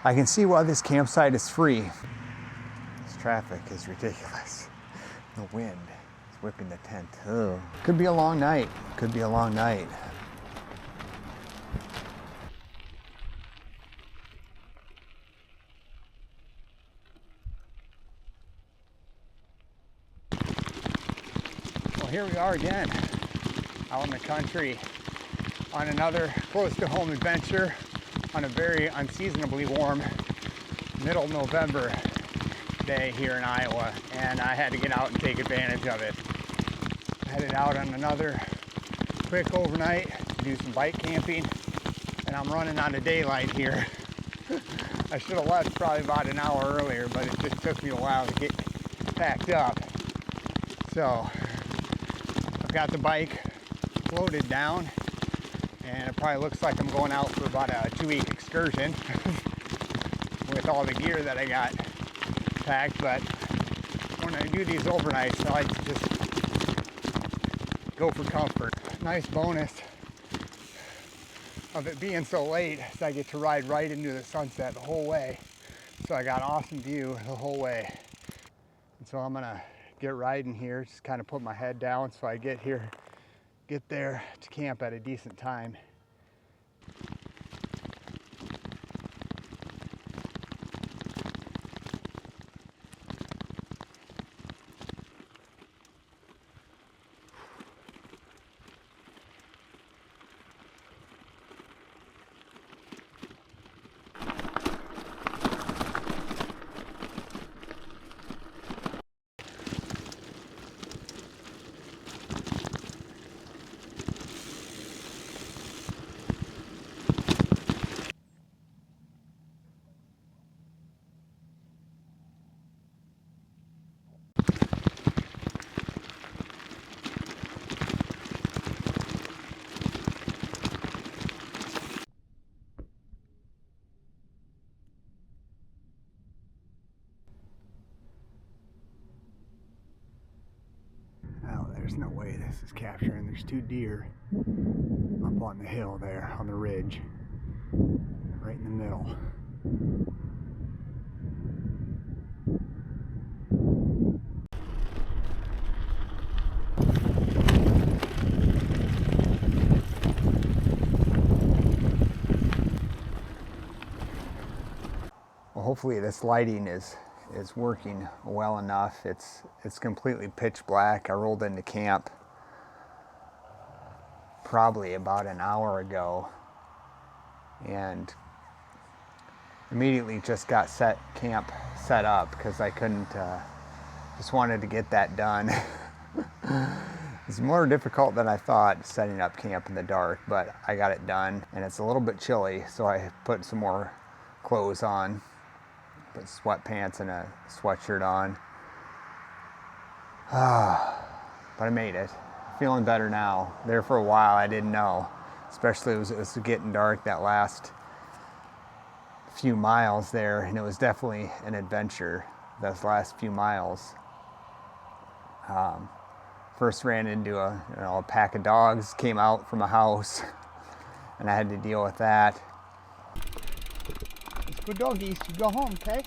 I can see why this campsite is free. This traffic is ridiculous. The wind is whipping the tent. Ugh. Could be a long night. Could be a long night. Well, here we are again, out in the country on another close to home adventure on a very unseasonably warm middle November day here in Iowa, and I had to get out and take advantage of it. Headed out on another quick overnight to do some bike camping, and I'm running out of daylight here. I should have left probably about an hour earlier, but it just took me a while to get packed up. So I've got the bike loaded down, and it probably looks like I'm going out for about a 2-week excursion with all the gear that I got packed. But when I do these overnights, I like to just go for comfort. Nice bonus of it being so late is I get to ride right into the sunset the whole way. So I got an awesome view the whole way. And so I'm gonna get riding here, just kind of put my head down so I get there to camp at a decent time. Oh, there's no way this is capturing. There's 2 deer up on the hill there, on the ridge, right in the middle. Well, hopefully this lighting is working well enough. It's completely pitch black. I rolled into camp probably about an hour ago and immediately just got camp set up because I couldn't, just wanted to get that done. It's more difficult than I thought setting up camp in the dark, but I got it done, and it's a little bit chilly, so I put some more clothes on. Put sweatpants and a sweatshirt on. But I made it. Feeling better now. There for a while I didn't know. Especially it was getting dark that last few miles there, and it was definitely an adventure, those last few miles. First ran into a pack of dogs, came out from a house, and I had to deal with that. Good doggies, you go home, okay?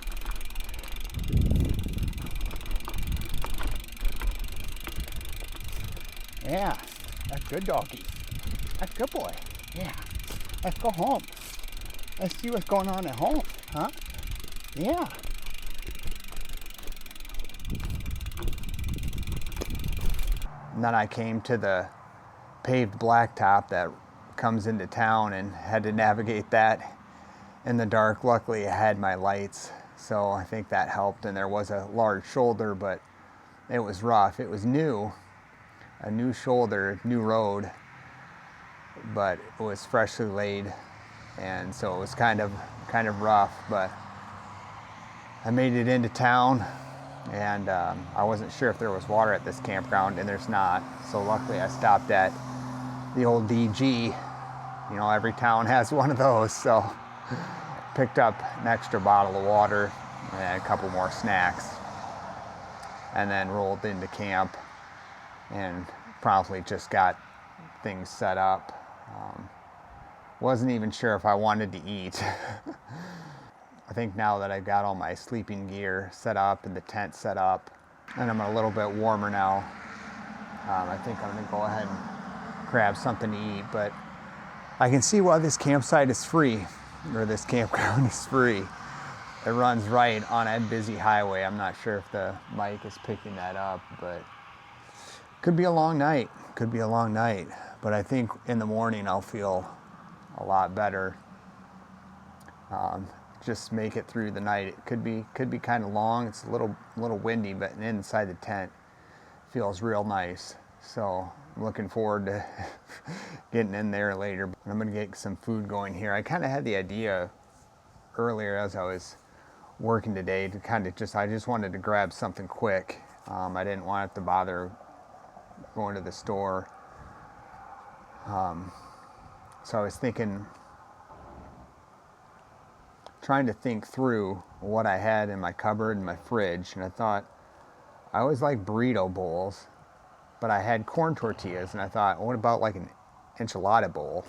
Yeah, that's good doggy. That's good boy. Yeah, let's go home. Let's see what's going on at home, huh? Yeah. And then I came to the paved blacktop that comes into town and had to navigate that in the dark. Luckily I had my lights, so I think that helped, and there was a large shoulder, but it was rough. It was new, a new shoulder, new road, but it was freshly laid, and so it was kind of rough, but I made it into town, and I wasn't sure if there was water at this campground, and there's not, so luckily I stopped at the old DG. You know, every town has one of those, so picked up an extra bottle of water and a couple more snacks, and then rolled into camp and promptly just got things set up. Wasn't even sure if I wanted to eat. I think now that I've got all my sleeping gear set up and the tent set up, and I'm a little bit warmer now, I think I'm gonna go ahead and grab something to eat. But I can see why this campsite is free, or this campground is free. It runs right on a busy highway. I'm not sure if the mic is picking that up, but could be a long night. Could be a long night. But I think in the morning I'll feel a lot better. Just make it through the night. It could be kind of long. It's a little windy, but inside the tent feels real nice. So I'm looking forward to getting in there later. But I'm gonna get some food going here. I kind of had the idea earlier as I was working today to I just wanted to grab something quick. I didn't want to bother going to the store. So I was trying to think through what I had in my cupboard and my fridge, and I thought, I always like burrito bowls, but I had corn tortillas, and I thought, what about like an enchilada bowl?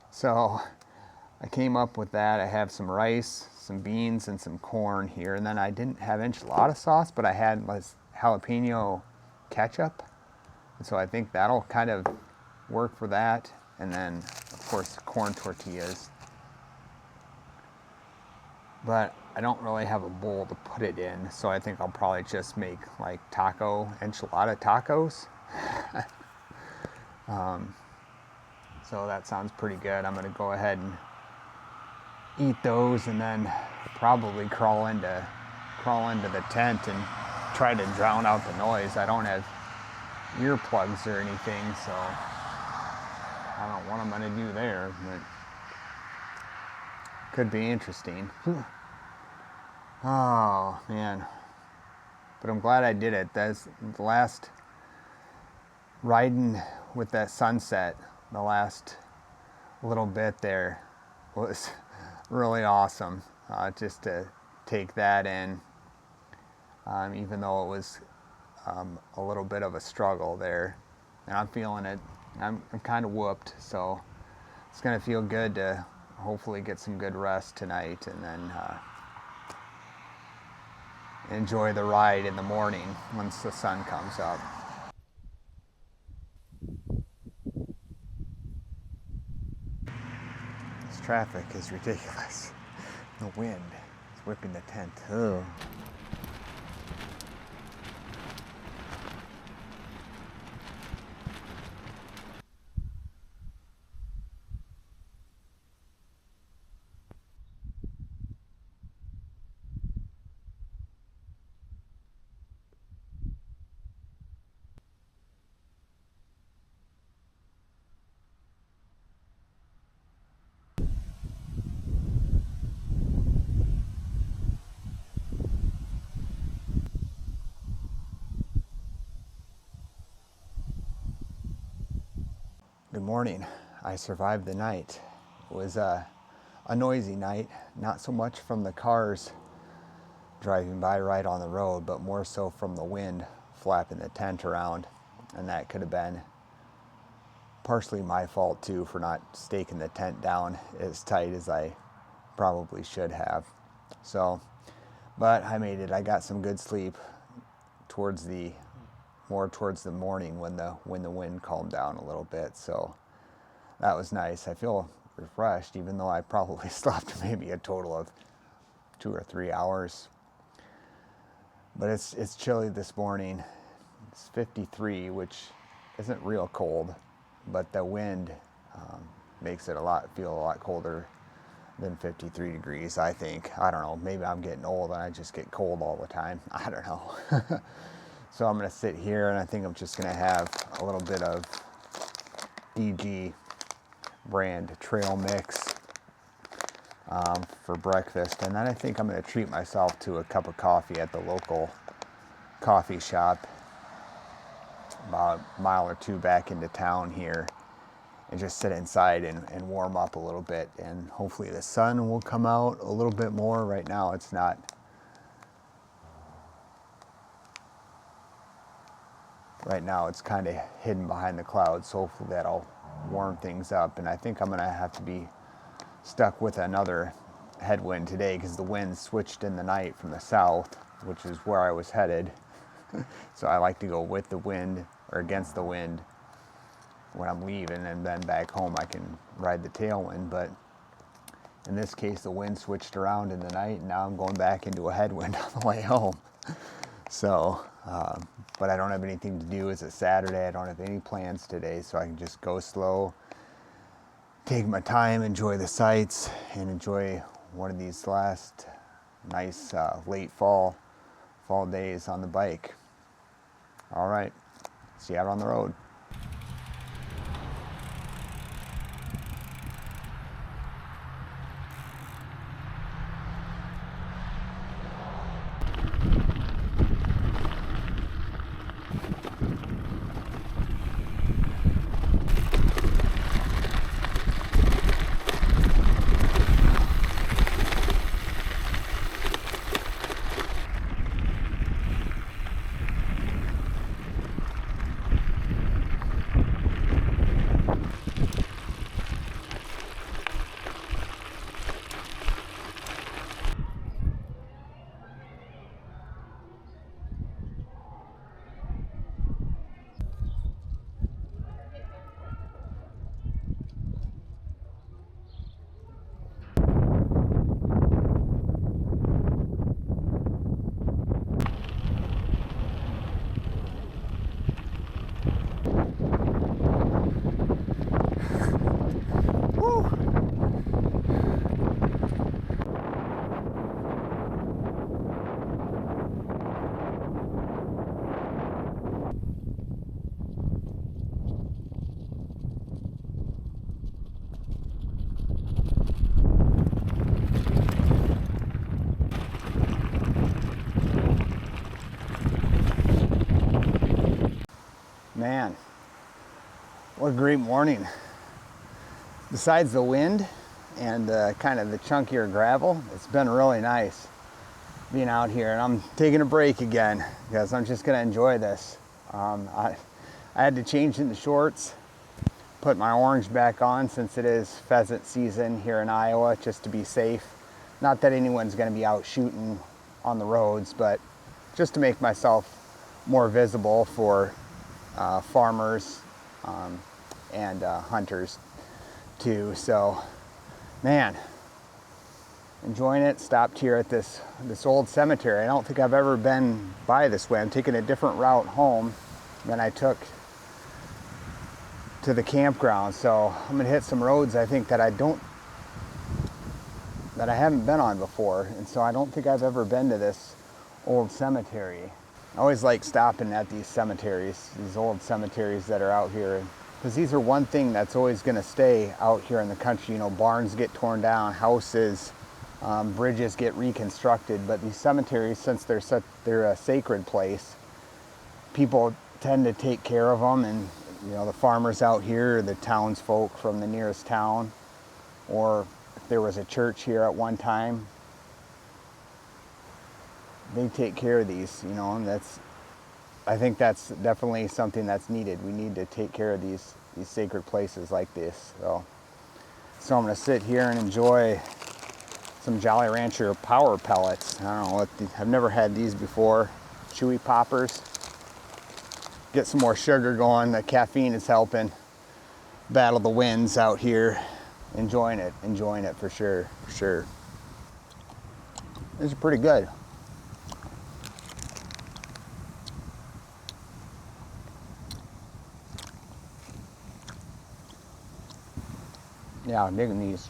So I came up with that. I have some rice, some beans, and some corn here, and then I didn't have enchilada sauce, but I had jalapeno ketchup, and so I think that'll kind of work for that. And then, of course, corn tortillas. But I don't really have a bowl to put it in, so I think I'll probably just make like enchilada tacos. So that sounds pretty good. I'm gonna go ahead and eat those, and then probably crawl into the tent and try to drown out the noise. I don't have earplugs or anything, so I don't know what I'm gonna do there, but could be interesting. Oh man, but I'm glad I did it. That's the last riding with that sunset. The last little bit there was really awesome. Just to take that in, even though it was a little bit of a struggle there, and I'm feeling it. I'm kind of whooped, so it's gonna feel good to hopefully get some good rest tonight, and then enjoy the ride in the morning once the sun comes up. This traffic is ridiculous. The wind is whipping the tent. Ugh. Good morning. I survived the night. It was a noisy night, not so much from the cars driving by right on the road, but more so from the wind flapping the tent around. And that could have been partially my fault too, for not staking the tent down as tight as I probably should have. So, but I made it. I got some good sleep more towards the morning when the wind calmed down a little bit. So that was nice. I feel refreshed, even though I probably slept maybe a total of 2 or 3 hours. But it's chilly this morning. It's 53, which isn't real cold, but the wind makes it feel a lot colder than 53 degrees, I think. I don't know. Maybe I'm getting old and I just get cold all the time. I don't know. So I'm gonna sit here, and I think I'm just gonna have a little bit of DG brand trail mix for breakfast. And then I think I'm gonna treat myself to a cup of coffee at the local coffee shop about a mile or two back into town here, and just sit inside and warm up a little bit. And hopefully the sun will come out a little bit more. Right now it's not. Right now it's kind of hidden behind the clouds, so hopefully that'll warm things up. And I think I'm gonna have to be stuck with another headwind today because the wind switched in the night from the south, which is where I was headed. So I like to go with the wind or against the wind when I'm leaving, and then back home I can ride the tailwind. But in this case, the wind switched around in the night, and now I'm going back into a headwind on the way home. So, but I don't have anything to do. It's a Saturday. I don't have any plans today, so I can just go slow, take my time, enjoy the sights, and enjoy one of these last nice late fall days on the bike. All right, see you out on the road. Man, what a great morning. Besides the wind and kind of the chunkier gravel, it's been really nice being out here, and I'm taking a break again because I'm just gonna enjoy this. I had to change into shorts, put my orange back on since it is pheasant season here in Iowa, just to be safe. Not that anyone's gonna be out shooting on the roads, but just to make myself more visible for farmers and hunters too. So, man, enjoying it. Stopped here at this old cemetery. I don't think I've ever been by this way. I'm taking a different route home than I took to the campground. So I'm gonna hit some roads I think that I haven't been on before, and so I don't think I've ever been to this old cemetery. I always like stopping at these cemeteries, these old cemeteries that are out here, because these are one thing that's always going to stay out here in the country. You know, barns get torn down, houses, bridges get reconstructed, but these cemeteries, since they're a sacred place, people tend to take care of them, and you know, the farmers out here, the townsfolk from the nearest town, or if there was a church here at one time, they take care of these, you know, and I think that's definitely something that's needed. We need to take care of these sacred places like this. So I'm gonna sit here and enjoy some Jolly Rancher Power Pellets. I don't know I've never had these before. Chewy poppers. Get some more sugar going. The caffeine is helping battle the winds out here. Enjoying it for sure. These are pretty good. Yeah, I'm digging these.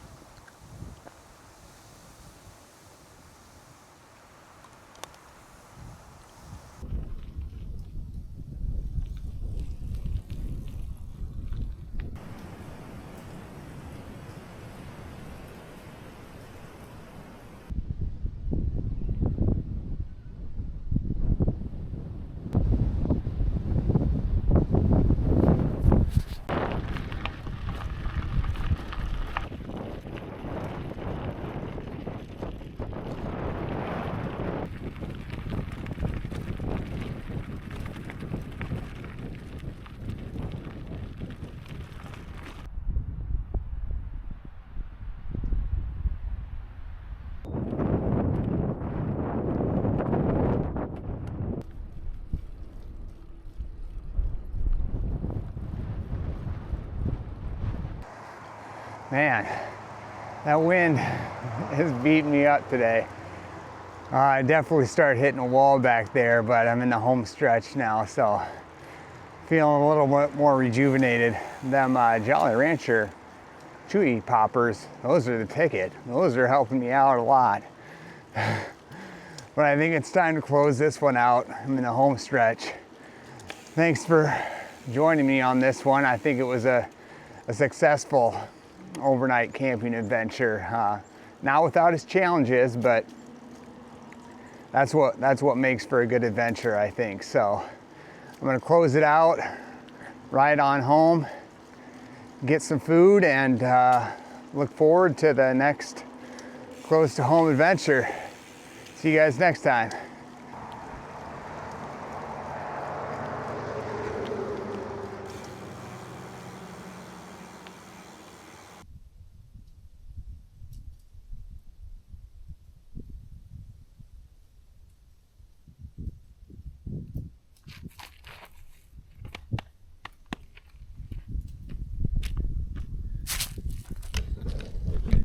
Man, that wind is beating me up today. I definitely started hitting a wall back there, but I'm in the home stretch now, so feeling a little bit more rejuvenated. Them Jolly Rancher Chewy Poppers, those are the ticket. Those are helping me out a lot. But I think it's time to close this one out. I'm in the home stretch. Thanks for joining me on this one. I think it was a successful overnight camping adventure. Not without its challenges, but that's what makes for a good adventure, I think. So I'm gonna close it out, ride on home, get some food, and look forward to the next close to home adventure. See you guys next time.